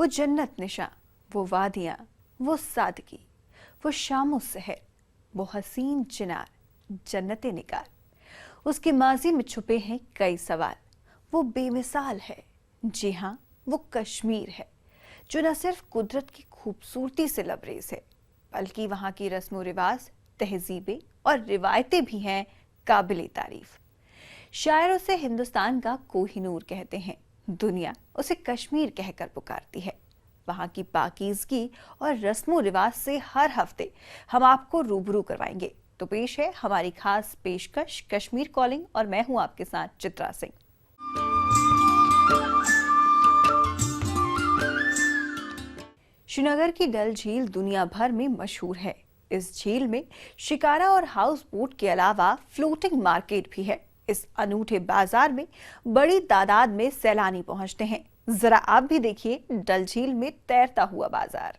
वो जन्नत निशा, वो वादियाँ, वो सादगी, वो शामो सहर, वो हसीन चिनार, जन्नत निगार। उसके माजी में छुपे हैं कई सवाल। वो बेमिसाल है, जी हाँ वो कश्मीर है, जो न सिर्फ कुदरत की खूबसूरती से लबरेज है, बल्कि वहाँ की रस्म रिवाज, तहजीबें और रिवायतें भी हैं काबिल तारीफ। शायर उसे हिंदुस्तान का कोहिनूर कहते हैं, दुनिया उसे कश्मीर कहकर पुकारती है। वहाँ की पाकीज़गी और रस्मों रिवाज से हर हफ्ते हम आपको रूबरू करवाएंगे। तो पेश है हमारी खास पेशकश कश्मीर कॉलिंग, और मैं हूं आपके साथ चित्रा सिंह। श्रीनगर की डल झील दुनिया भर में मशहूर है। इस झील में शिकारा और हाउस बोट के अलावा फ्लोटिंग मार्केट भी है। इस अनूठे बाजार में बड़ी तादाद में सैलानी पहुंचते हैं। जरा आप भी देखिए डल झील में तैरता हुआ बाजार।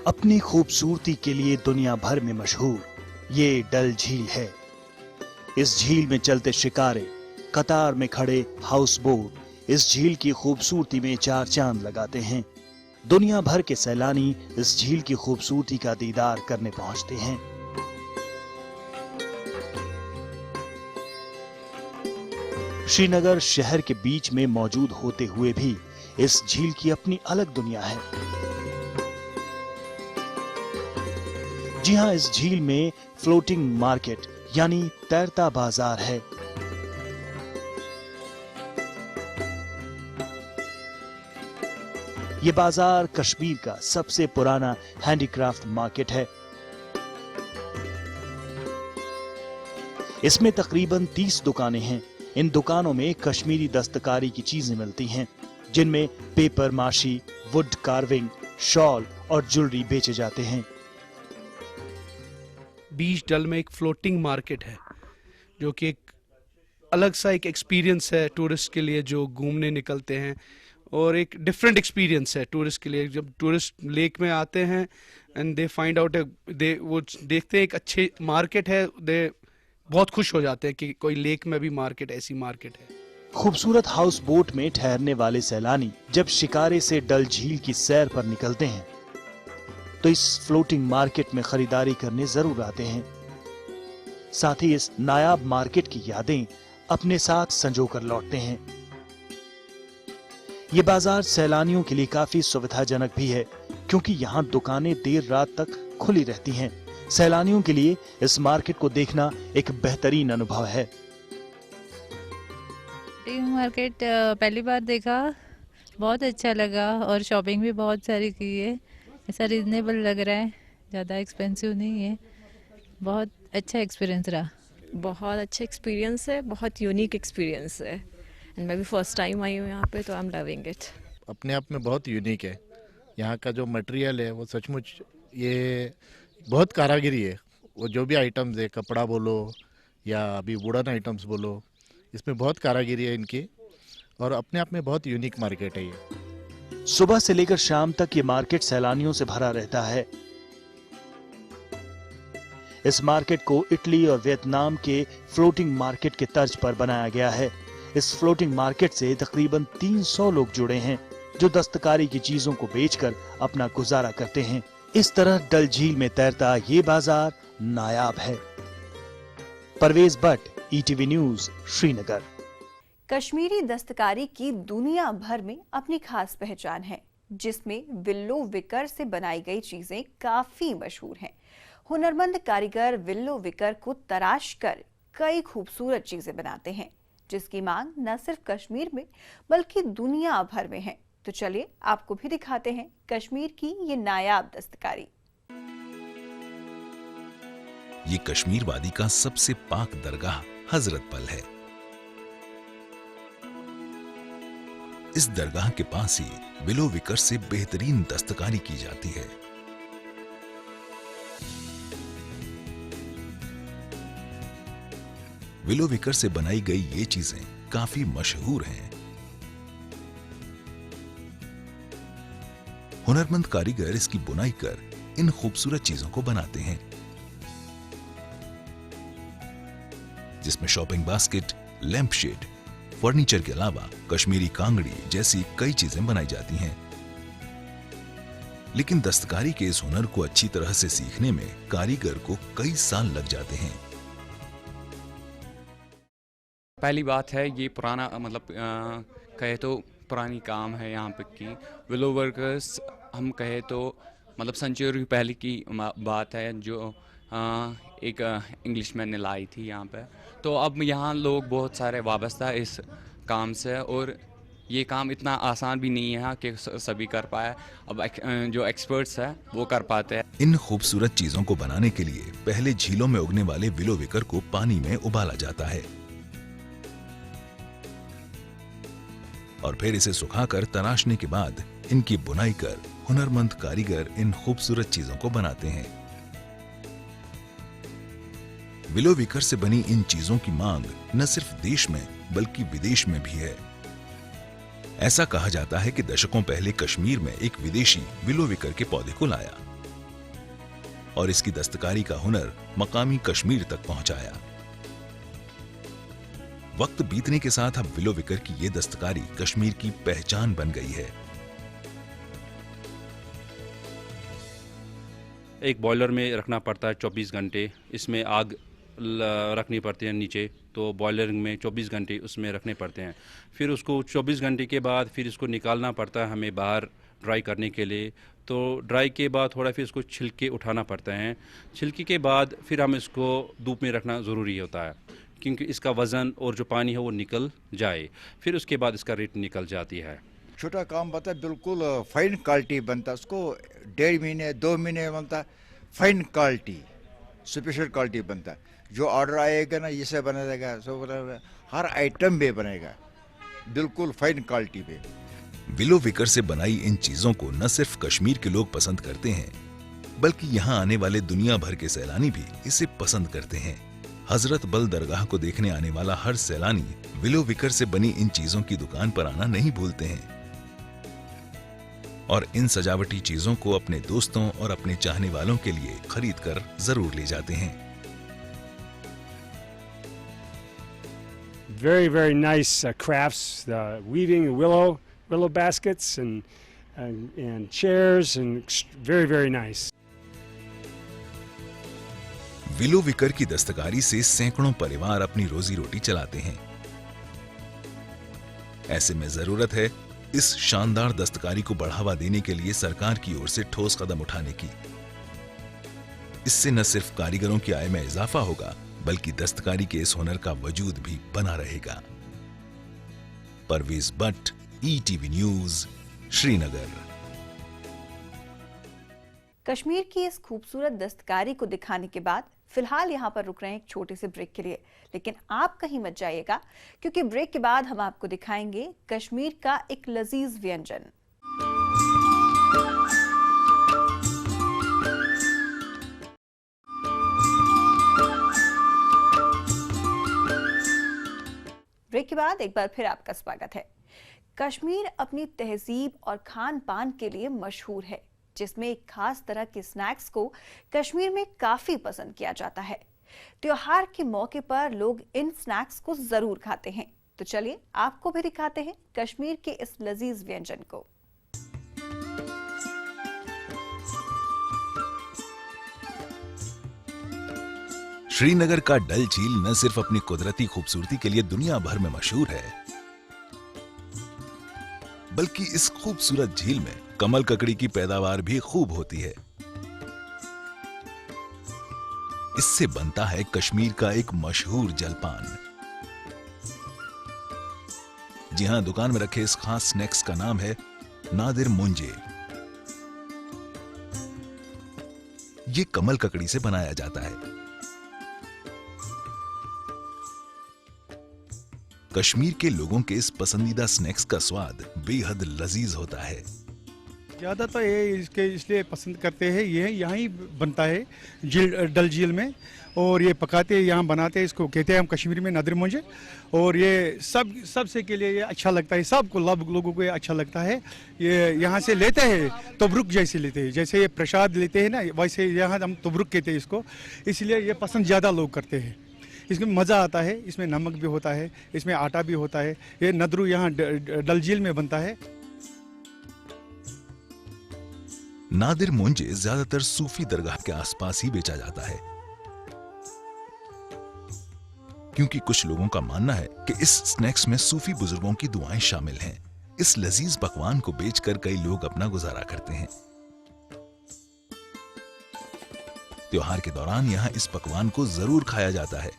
अपनी खूबसूरती के लिए दुनिया भर में मशहूर ये डल झील है। इस झील में चलते शिकारे, कतार में खड़े हाउस बोट इस झील की खूबसूरती में चार चांद लगाते हैं। दुनिया भर के सैलानी इस झील की खूबसूरती का दीदार करने पहुंचते हैं। श्रीनगर शहर के बीच में मौजूद होते हुए भी इस झील की अपनी अलग दुनिया है। जी हां, इस झील में फ्लोटिंग मार्केट यानी तैरता बाजार है। ये बाजार कश्मीर का सबसे पुराना हैंडीक्राफ्ट मार्केट है। इसमें तकरीबन 30 दुकानें हैं। इन दुकानों में कश्मीरी दस्तकारी की चीजें मिलती हैं, जिनमें पेपर माशी, वुड कार्विंग, शॉल और ज्वेलरी बेचे जाते हैं। बीच डल में एक फ्लोटिंग मार्केट है, जो कि एक अलग सा एक एक्सपीरियंस है टूरिस्ट के लिए जो घूमने निकलते हैं, और एक डिफरेंट एक्सपीरियंस है टूरिस्ट के लिए। जब टूरिस्ट लेक में आते हैं एंड दे फाइंड आउट, वो देखते हैं एक अच्छे मार्केट है, दे बहुत खुश हो जाते हैं कि कोई लेक में भी मार्केट, ऐसी मार्केट है। खूबसूरत हाउस बोट में ठहरने वाले सैलानी जब शिकारे से डल झील की सैर पर निकलते हैं तो इस फ्लोटिंग मार्केट में खरीदारी करने जरूर आते हैं। साथ ही इस नायाब मार्केट की यादें अपने साथ संजो कर लौटते हैं। ये बाजार सैलानियों के लिए काफी सुविधाजनक भी है, क्योंकि यहाँ दुकानें देर रात तक खुली रहती हैं। सैलानियों के लिए इस मार्केट को देखना एक बेहतरीन अनुभव है। मार्केट पहली बार देखा, बहुत अच्छा लगा और शॉपिंग भी बहुत सारी की है। ऐसा रीजनेबल लग रहा है, ज़्यादा एक्सपेंसिव नहीं है। बहुत अच्छा एक्सपीरियंस रहा। बहुत अच्छा एक्सपीरियंस है, बहुत यूनिक एक्सपीरियंस है, एंड मैं भी फर्स्ट टाइम आई हूँ यहाँ पे, तो आई एम लविंग इट। अपने आप में बहुत यूनिक है। यहाँ का जो मटेरियल है वो सचमुच ये बहुत कारागिरी है। वो जो भी आइटम्स है, कपड़ा बोलो या अभी वुडन आइटम्स बोलो, इसमें बहुत कारागिरी है इनकी, और अपने आप में बहुत यूनिक मार्केट है ये। सुबह से लेकर शाम तक ये मार्केट सैलानियों से भरा रहता है। इस मार्केट को इटली और वियतनाम के फ्लोटिंग मार्केट के तर्ज पर बनाया गया है। इस फ्लोटिंग मार्केट से तकरीबन 300 लोग जुड़े हैं, जो दस्तकारी की चीजों को बेचकर अपना गुजारा करते हैं। इस तरह डल झील में तैरता ये बाजार नायाब है। Parvez Bhatt, ETV news, Srinagar. कश्मीरी दस्तकारी की दुनिया भर में अपनी खास पहचान है, जिसमें विल्लो विकर से बनाई गई चीजें काफी मशहूर हैं। हुनरमंद कारीगर विल्लो विकर को तराश कर कई खूबसूरत चीजें बनाते हैं, जिसकी मांग न सिर्फ कश्मीर में बल्कि दुनिया भर में है। तो चलिए आपको भी दिखाते हैं कश्मीर की ये नायाब दस्तकारी। ये कश्मीर वादी का सबसे पाक दरगाह हजरत बल है। इस दरगाह के पास ही विलो विकर से बेहतरीन दस्तकारी की जाती है। विलो विकर से बनाई गई ये चीजें काफी मशहूर हैं। हुनरमंद कारीगर इसकी बुनाई कर इन खूबसूरत चीजों को बनाते हैं, जिसमें shopping basket, lamp shade, furniture के अलावा कश्मीरी कांगड़ी जैसी कई चीजें बनाई जाती हैं। लेकिन दस्तकारी के इस हुनर को अच्छी तरह से सीखने में कारीगर को कई साल लग जाते हैं। पहली बात है ये पुराना मतलब कहे तो पुरानी काम है यहाँ पे की विलो वर्कर्स, हम कहे तो मतलब सेंचुरी पहले की बात है जो एक इंग्लिशमैन ने लाई थी यहाँ पे। तो अब यहाँ लोग बहुत सारे वाबस्ता है इस काम से, और ये काम इतना आसान भी नहीं है कि सभी कर पाए। अब जो एक्सपर्ट्स है वो कर पाते हैं। इन खूबसूरत चीजों को बनाने के लिए पहले झीलों में उगने वाले विलो विकर को पानी में उबाला जाता है और फिर इसे सुखाकर तराशने के बाद इनकी बुनाई कर हुनरमंद कारीगर इन खूबसूरत चीजों को बनाते हैं। विलो विकर से बनी इन चीजों की मांग न सिर्फ देश में बल्कि विदेश में भी है। ऐसा कहा जाता है कि दशकों पहले कश्मीर में एक विदेशी विलो विकर के पौधे को लाया और इसकी दस्तकारी का हुनर मकामी कश्मीर तक पहुंचाया। वक्त बीतने के साथ अब विलो विकर की ये दस्तकारी कश्मीर की पहचान बन गई है। एक बॉयलर में रखना पड़ता है 24 घंटे, इसमें आग रखनी पड़ती है नीचे, तो बॉयलर में 24 घंटे उसमें रखने पड़ते हैं। फिर उसको 24 घंटे के बाद फिर इसको निकालना पड़ता है हमें बाहर ड्राई करने के लिए। तो ड्राई के बाद थोड़ा फिर इसको छिलके उठाना पड़ता है। छिलके के बाद फिर हम इसको धूप में रखना ज़रूरी होता है क्योंकि इसका वज़न और जो पानी है वो निकल जाए, फिर उसके बाद इसका रेट निकल जाती है। छोटा काम बनता है, बिल्कुल फाइन क्वालिटी बनता है, उसको 1.5 महीने 2 महीने बनता है, फाइन क्वालिटी स्पेशल क्वालिटी बनता है। जो ऑर्डर आएगा ना इसे बना देगा, सब हर आइटम में बनेगा बिल्कुल फाइन क्वालिटी पे। विलो विकर से बनाई इन चीजों को न सिर्फ कश्मीर के लोग पसंद करते हैं बल्कि यहाँ आने वाले दुनिया भर के सैलानी भी इसे पसंद करते हैं। हजरत बल दरगाह को देखने आने वाला हर सैलानी विलो विकर से बनी इन चीजों की दुकान पर आना नहीं भूलते हैं और इन सजावटी चीजों को अपने दोस्तों और अपने चाहने वालों के लिए खरीद कर जरूर ले जाते हैं। Very nice crafts, the weaving willow baskets and chairs, and very nice. Willow wicker की दस्तकारी से सैकड़ों परिवार अपनी रोजी रोटी चलाते हैं। ऐसे में जरूरत है इस शानदार दस्तकारी को बढ़ावा देने के लिए सरकार की ओर से ठोस कदम उठाने की। इससे न सिर्फ कारीगरों की आय में इजाफा होगा बल्कि दस्तकारी के इस हुनर का वजूद भी बना रहेगा। Parvez Bhatt, ETV news, Srinagar. कश्मीर की इस खूबसूरत दस्तकारी को दिखाने के बाद फिलहाल यहाँ पर रुक रहे हैं एक छोटे से ब्रेक के लिए, लेकिन आप कहीं मत जाइएगा क्योंकि ब्रेक के बाद हम आपको दिखाएंगे कश्मीर का एक लजीज व्यंजन। ब्रेक के बाद एक बार फिर आपका स्वागत है। कश्मीर अपनी तहजीब और खान पान के लिए मशहूर है, जिसमें एक खास तरह के स्नैक्स को कश्मीर में काफी पसंद किया जाता है। त्योहार के मौके पर लोग इन स्नैक्स को जरूर खाते हैं। तो चलिए आपको भी दिखाते हैं कश्मीर के इस लजीज व्यंजन को। श्रीनगर का डल झील न सिर्फ अपनी कुदरती खूबसूरती के लिए दुनिया भर में मशहूर है बल्कि इस खूबसूरत झील में कमल ककड़ी की पैदावार भी खूब होती है। इससे बनता है कश्मीर का एक मशहूर जलपान। जी हां, दुकान में रखे इस खास स्नैक्स का नाम है नादिर मुंजे। ये कमल ककड़ी से बनाया जाता है। कश्मीर के लोगों के इस पसंदीदा स्नैक्स का स्वाद बेहद लजीज होता है। ज़्यादा तो ये इसके इसलिए पसंद करते हैं, ये यहाँ ही बनता है डल झील में, और ये पकाते हैं यहाँ बनाते हैं, इसको कहते हैं हम कश्मीरी में नादिर मुंजे। और ये सबसे के लिए ये अच्छा लगता है, सबको लोगों को ये अच्छा लगता है। ये यहाँ से लेते हैं तबरुक जैसे लेते हैं, जैसे ये प्रसाद लेते हैं ना, वैसे यहाँ हम तबरुक कहते हैं इसको, इसलिए ये पसंद ज़्यादा लोग करते हैं। इसमें मज़ा आता है, इसमें नमक भी होता है, इसमें आटा भी होता है। ये नदरू यहाँ डल झील में बनता है। नादिर मुंजे ज्यादातर सूफी दरगाह के आसपास ही बेचा जाता है, क्योंकि कुछ लोगों का मानना है कि इस स्नैक्स में सूफी बुजुर्गों की दुआएं शामिल हैं। इस लजीज पकवान को बेचकर कई लोग अपना गुजारा करते हैं। त्योहार के दौरान यहाँ इस पकवान को जरूर खाया जाता है।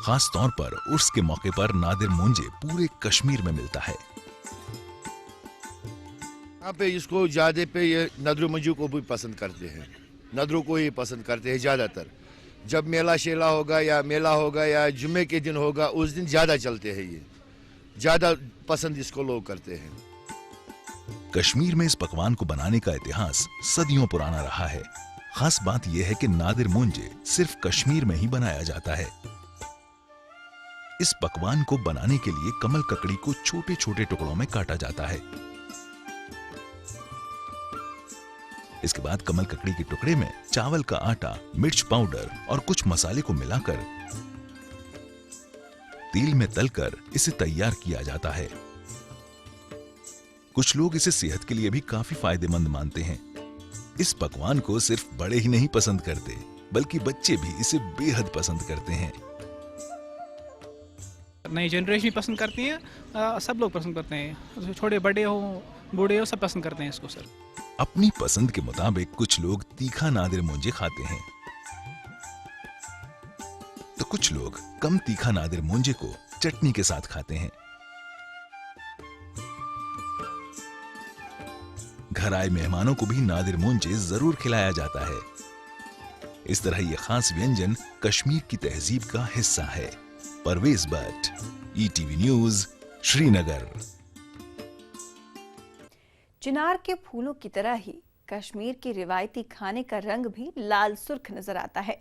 खास तौर पर उर्स के मौके पर नादिर मुंजे पूरे कश्मीर में मिलता है। यहाँ पे इसको ज्यादा पे ये नदरू मंजू को भी पसंद करते हैं, नदरू को ही पसंद करते हैं ज्यादातर। जब मेला शेला होगा या जुम्मे के दिन होगा, उस दिन ज्यादा चलते हैं, ये ज्यादा पसंद इसको लोग करते हैं। कश्मीर में इस पकवान को बनाने का इतिहास सदियों पुराना रहा है। खास बात यह है कि नादिर मुंजे सिर्फ कश्मीर में ही बनाया जाता है। इस पकवान को बनाने के लिए कमल ककड़ी को छोटे छोटे टुकड़ों में काटा जाता है। इसके बाद कमल ककड़ी के टुकड़े में चावल का आटा, मिर्च पाउडर और कुछ मसाले को मिलाकर तेल में तलकर इसे तैयार किया जाता है। कुछ लोग इसे सेहत के लिए भी काफी फायदेमंद मानते हैं। इस पकवान को सिर्फ बड़े ही नहीं पसंद करते, बल्कि बच्चे भी इसे बेहद पसंद करते हैं। नई जनरेशन पसंद करती है, सब लोग पसंद करते हैं, छोटे बड़े हो बूढ़े हो, सब पसंद करते हैं इसको। सर अपनी पसंद के मुताबिक कुछ लोग तीखा नादिर मुंजे खाते हैं, तो कुछ लोग कम तीखा नादिर मुंजे को चटनी के साथ खाते हैं। घर आए मेहमानों को भी नादिर मुंजे जरूर खिलाया जाता है। इस तरह ये खास व्यंजन कश्मीर की तहजीब का हिस्सा है। Parvez Bhatt, ETV news, Srinagar. चिनार के फूलों की तरह ही कश्मीर के रिवायती खाने का रंग भी लाल सुर्ख नजर आता है।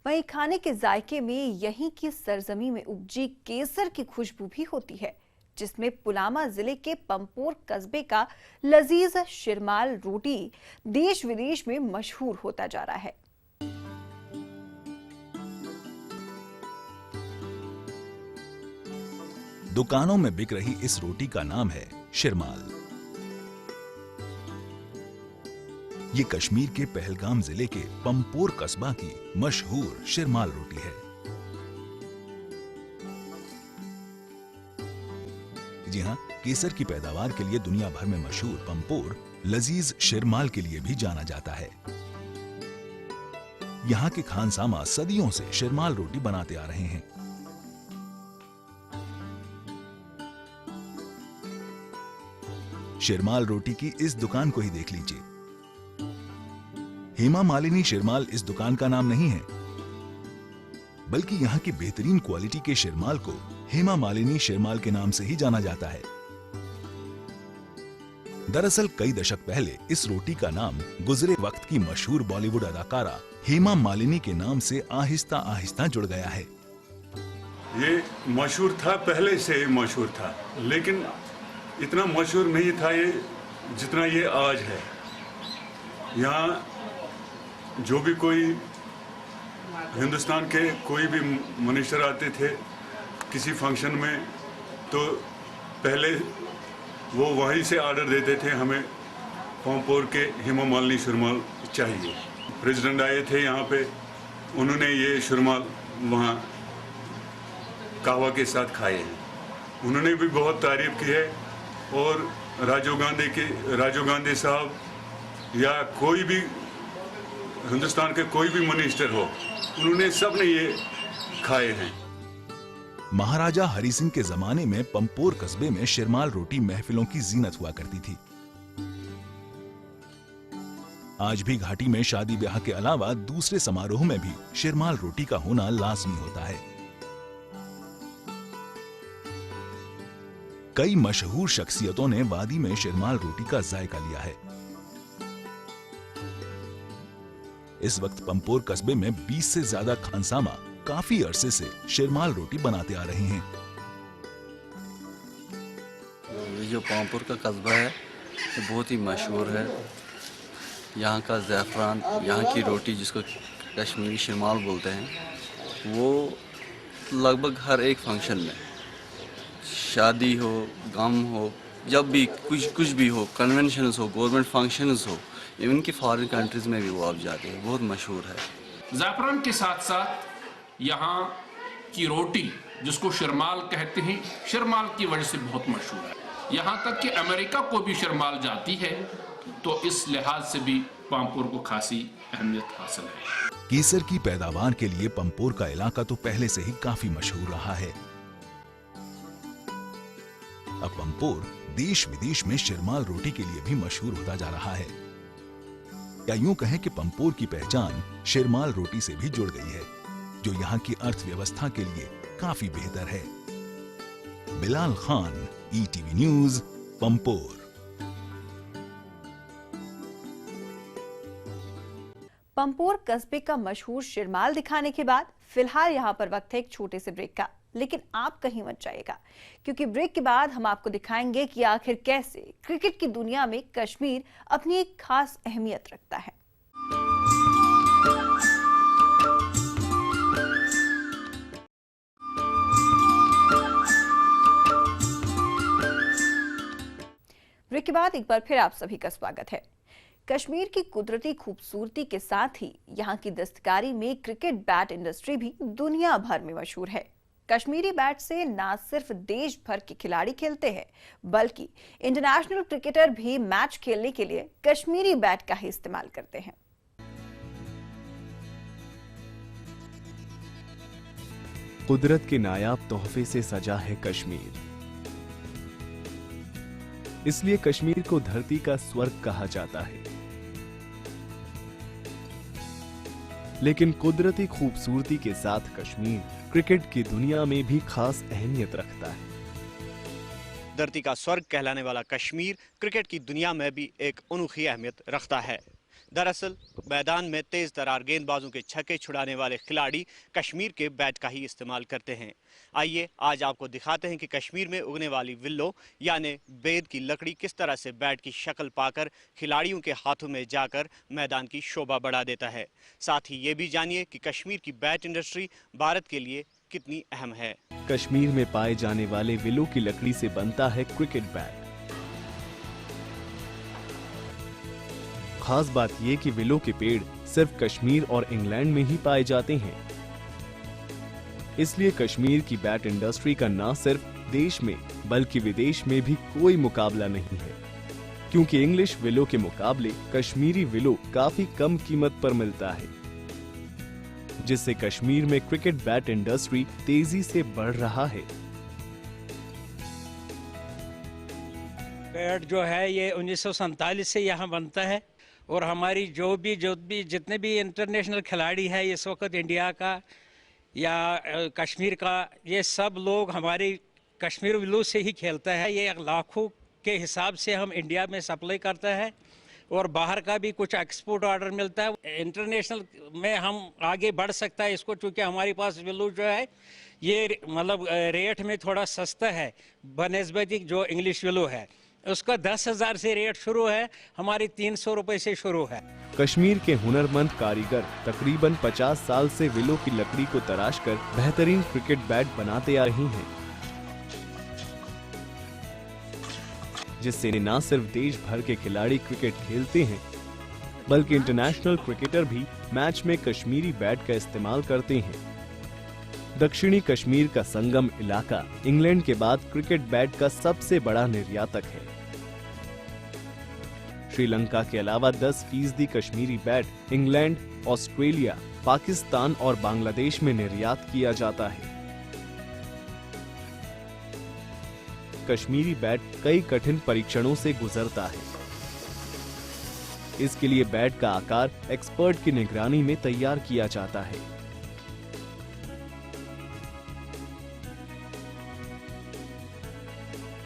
वहीं खाने के जायके में यहीं की सरजमी में उपजी केसर की खुशबू भी होती है, जिसमें पुलवामा जिले के पंपोर कस्बे का लजीज शिरमाल रोटी देश विदेश में मशहूर होता जा रहा है। दुकानों में बिक रही इस रोटी का नाम है शिरमाल। ये कश्मीर के पहलगाम जिले के पंपोर कस्बा की मशहूर शिरमाल रोटी है। जी हाँ, केसर की पैदावार के लिए दुनिया भर में मशहूर पंपोर लजीज शिरमाल के लिए भी जाना जाता है। यहाँ के खानसामा सदियों से शिरमाल रोटी बनाते आ रहे हैं। शिरमाल रोटी की इस दुकान को ही देख लीजिए। हेमा मालिनी शिरमाल इस दुकान का नाम नहीं है, बल्कि यहाँ की बेहतरीन क्वालिटी के शिरमाल को हेमा मालिनी शिरमाल के नाम से ही जाना जाता है। दरअसल कई दशक पहले इस रोटी का नाम गुजरे वक्त की मशहूर बॉलीवुड अदाकारा हेमा मालिनी के नाम से आहिस्ता आहिस्ता जुड़ गया है। ये मशहूर था, पहले से ही मशहूर था, लेकिन इतना मशहूर नहीं था ये जितना ये आज है। यहाँ जो भी कोई हिंदुस्तान के कोई भी मिनिस्टर आते थे किसी फंक्शन में, तो पहले वो वहीं से ऑर्डर देते थे, हमें पंपोर के हेमा मालिनी शिरमाल चाहिए। प्रेसिडेंट आए थे यहाँ पे, उन्होंने ये शिरमाल वहाँ कहवा के साथ खाए हैं, उन्होंने भी बहुत तारीफ की है। और राजीव गांधी साहब या कोई भी हिंदुस्तान के कोई भी मिनिस्टर हो, उन्होंने सब ने ये खाए हैं। महाराजा हरि सिंह के जमाने में पंपोर कस्बे में शिरमाल रोटी महफिलों की जीनत हुआ करती थी। आज भी घाटी में शादी ब्याह के अलावा दूसरे समारोह में भी शिरमाल रोटी का होना लाजमी होता है। कई मशहूर शख्सियतों ने वादी में शिरमाल रोटी का जायका लिया है। इस वक्त पंपोर कस्बे में 20 से ज्यादा खानसामा काफी अरसे से शिरमाल रोटी बनाते आ रहे हैं। ये जो पंपोर का कस्बा है ये बहुत ही मशहूर है। यहाँ का ज़ैफ़रान, यहाँ की रोटी जिसको कश्मीरी शिरमाल बोलते हैं, वो लगभग हर एक फंक्शन में, शादी हो, गम हो, जब भी कुछ भी हो, कन्वेंशंस हो, गवर्नमेंट फंक्शंस हो, इवन कि फॉरेन कंट्रीज़ में भी वो आप जाते हैं, बहुत मशहूर है। ज़ैफ़रान के साथ साथ यहाँ की रोटी जिसको शिरमाल कहते हैं, शिरमाल की वजह से बहुत मशहूर है। यहाँ तक कि अमेरिका को भी शिरमाल जाती है, तो इस लिहाज से भी पंपोर को खासी अहमियत हासिल है। केसर की पैदावार के लिए पंपोर का इलाका तो पहले से ही काफी मशहूर रहा है। अब पंपोर देश विदेश में शिरमाल रोटी के लिए भी मशहूर होता जा रहा है। या यूं कहें कि पंपोर की पहचान शिरमाल रोटी से भी जुड़ गई है, जो यहाँ की अर्थव्यवस्था के लिए काफी बेहतर है। Bilal Khan, ETV news, Pampore. पंपोर कस्बे का मशहूर शिरमाल दिखाने के बाद फिलहाल यहाँ पर वक्त है एक छोटे से ब्रेक का, लेकिन आप कहीं मत जाइएगा, क्योंकि ब्रेक के बाद हम आपको दिखाएंगे कि आखिर कैसे क्रिकेट की दुनिया में कश्मीर अपनी एक खास अहमियत रखता है। ब्रेक के बाद एक बार फिर आप सभी का स्वागत है। कश्मीर की कुदरती खूबसूरती के साथ ही यहाँ की दस्तकारी में क्रिकेट बैट इंडस्ट्री भी दुनिया भर में मशहूर है। कश्मीरी बैट से न सिर्फ देश भर के खिलाड़ी खेलते हैं, बल्कि इंटरनेशनल क्रिकेटर भी मैच खेलने के लिए कश्मीरी बैट का ही इस्तेमाल करते हैं। कुदरत के नायाब तोहफे से सजा है कश्मीर, इसलिए कश्मीर को धरती का स्वर्ग कहा जाता है। लेकिन कुदरती खूबसूरती के साथ कश्मीर क्रिकेट की दुनिया में भी खास अहमियत रखता है। धरती का स्वर्ग कहलाने वाला कश्मीर क्रिकेट की दुनिया में भी एक अनोखी अहमियत रखता है। दरअसल मैदान में तेज तरार गेंदबाजों के छक्के छुड़ाने वाले खिलाड़ी कश्मीर के बैट का ही इस्तेमाल करते हैं। आइए आज आपको दिखाते हैं कि कश्मीर में उगने वाली विल्लो यानी बेद की लकड़ी किस तरह से बैट की शक्ल पाकर खिलाड़ियों के हाथों में जाकर मैदान की शोभा बढ़ा देता है। साथ ही ये भी जानिए कि कश्मीर की बैट इंडस्ट्री भारत के लिए कितनी अहम है। कश्मीर में पाए जाने वाले विल्लो की लकड़ी से बनता है क्रिकेट बैट। खास बात यह कि विलो के पेड़ सिर्फ कश्मीर और इंग्लैंड में ही पाए जाते हैं, इसलिए कश्मीर की बैट इंडस्ट्री का न सिर्फ देश में बल्कि विदेश में भी कोई मुकाबला नहीं है, क्योंकि इंग्लिश विलो के मुकाबले कश्मीरी विलो काफी कम कीमत पर मिलता है, जिससे कश्मीर में क्रिकेट बैट इंडस्ट्री तेजी से बढ़ रहा है। बैट जो है ये 1947 से यहाँ बनता है और हमारी जो भी जितने भी इंटरनेशनल खिलाड़ी है इस वक्त इंडिया का या कश्मीर का, ये सब लोग हमारी कश्मीर विलो से ही खेलता है। ये लाखों के हिसाब से हम इंडिया में सप्लाई करता है और बाहर का भी कुछ एक्सपोर्ट ऑर्डर मिलता है। इंटरनेशनल में हम आगे बढ़ सकता है इसको, क्योंकि हमारे पास विलो जो है ये मतलब रेट में थोड़ा सस्ता है बनिस्बत जो इंग्लिश विलो है, उसका 10,000 से रेट शुरू है, हमारी 300 रुपए से शुरू है। कश्मीर के हुनरमंद कारीगर तकरीबन 50 साल से विलो की लकड़ी को तराशकर बेहतरीन क्रिकेट बैट बनाते आ रहे हैं, जिससे न सिर्फ देश भर के खिलाड़ी क्रिकेट खेलते हैं, बल्कि इंटरनेशनल क्रिकेटर भी मैच में कश्मीरी बैट का इस्तेमाल करते हैं। दक्षिणी कश्मीर का संगम इलाका इंग्लैंड के बाद क्रिकेट बैट का सबसे बड़ा निर्यातक है। श्रीलंका के अलावा 10% Kashmiri bat England, Australia, Pakistan और बांग्लादेश में निर्यात किया जाता है। कश्मीरी बैट कई कठिन परीक्षणों से गुजरता है। इसके लिए बैट का आकार एक्सपर्ट की निगरानी में तैयार किया जाता है।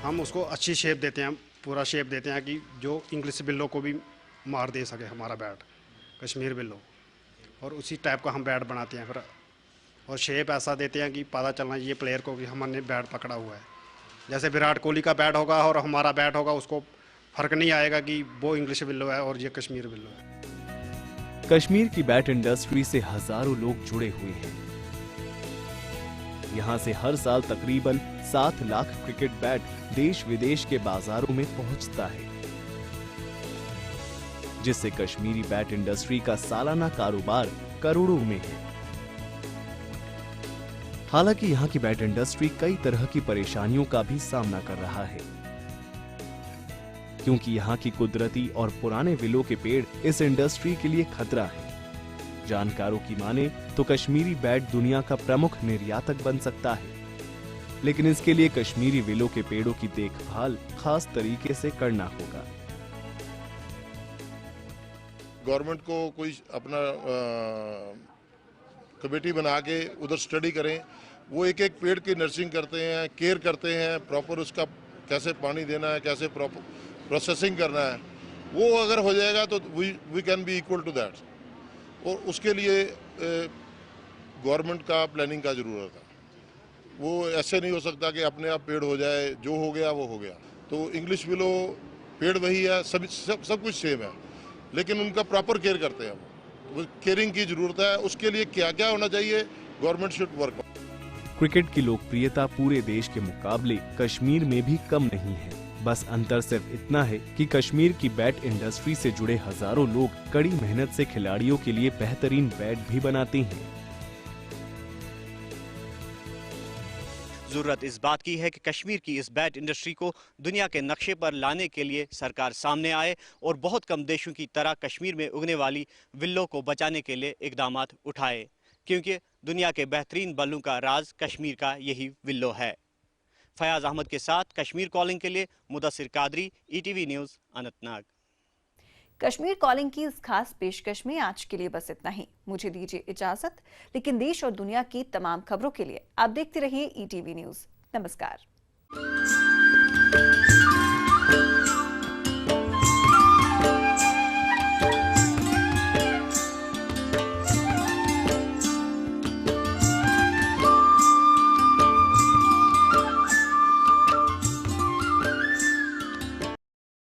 हम उसको अच्छी शेप देते हैं, पूरा शेप देते हैं कि जो इंग्लिश बिल्लो को भी मार दे सके हमारा बैट, कश्मीर बिल्लो। और उसी टाइप का हम बैट बनाते हैं फिर, और शेप ऐसा देते हैं कि पता चलना ये प्लेयर को भी हमने बैट पकड़ा हुआ है। जैसे विराट कोहली का बैट होगा और हमारा बैट होगा, उसको फर्क नहीं आएगा कि वो इंग्लिश बिल्लो है और ये कश्मीर बिल्लो है। कश्मीर की बैट इंडस्ट्री से हजारों लोग जुड़े हुए हैं। यहाँ से हर साल तकरीबन 7 लाख क्रिकेट बैट देश विदेश के बाजारों में पहुंचता है, जिससे कश्मीरी बैट इंडस्ट्री का सालाना कारोबार करोड़ों में है। हालांकि यहाँ की बैट इंडस्ट्री कई तरह की परेशानियों का भी सामना कर रहा है, क्योंकि यहाँ की कुदरती और पुराने विलो के पेड़ इस इंडस्ट्री के लिए खतरा है। जानकारों की माने तो कश्मीरी बैट दुनिया का प्रमुख निर्यातक बन सकता है, लेकिन इसके लिए कश्मीरी विलो के पेड़ों की देखभाल खास तरीके से करना होगा। गवर्नमेंट को कोई अपना कमेटी बना के उधर स्टडी करें, वो एक एक पेड़ की नर्सिंग करते हैं, केयर करते हैं, प्रॉपर उसका कैसे पानी देना है, कैसे प्रॉपर प्रोसेसिंग करना है, वो अगर हो जाएगा तो we can be equal to that. और उसके लिए गवर्नमेंट का प्लानिंग का ज़रूरत है। वो ऐसे नहीं हो सकता कि अपने आप पेड़ हो जाए, जो हो गया वो हो गया। तो इंग्लिश विलो पेड़ वही है, सब कुछ सेम है, लेकिन उनका प्रॉपर केयर करते हैं वो केयरिंग की ज़रूरत है। उसके लिए क्या क्या होना चाहिए, गवर्नमेंट शुड वर्क। क्रिकेट की लोकप्रियता पूरे देश के मुकाबले कश्मीर में भी कम नहीं है। बस अंतर सिर्फ इतना है कि कश्मीर की बैट इंडस्ट्री से जुड़े हजारों लोग कड़ी मेहनत से खिलाड़ियों के लिए बेहतरीन बैट भी बनाते हैं। जरूरत इस बात की है कि कश्मीर की इस बैट इंडस्ट्री को दुनिया के नक्शे पर लाने के लिए सरकार सामने आए और बहुत कम देशों की तरह कश्मीर में उगने वाली विल्लों को बचाने के लिए इकदाम उठाए, क्योंकि दुनिया के बेहतरीन बल्लों का राज कश्मीर का यही विल्लो है। फयाज अहमद के साथ कश्मीर कॉलिंग के लिए Mudassir Qadri, ETV news, Anantnag. Kashmir calling की इस खास पेशकश में आज के लिए बस इतना ही। मुझे दीजिए इजाजत, लेकिन देश और दुनिया की तमाम खबरों के लिए आप देखते रहिए ETV न्यूज़। नमस्कार।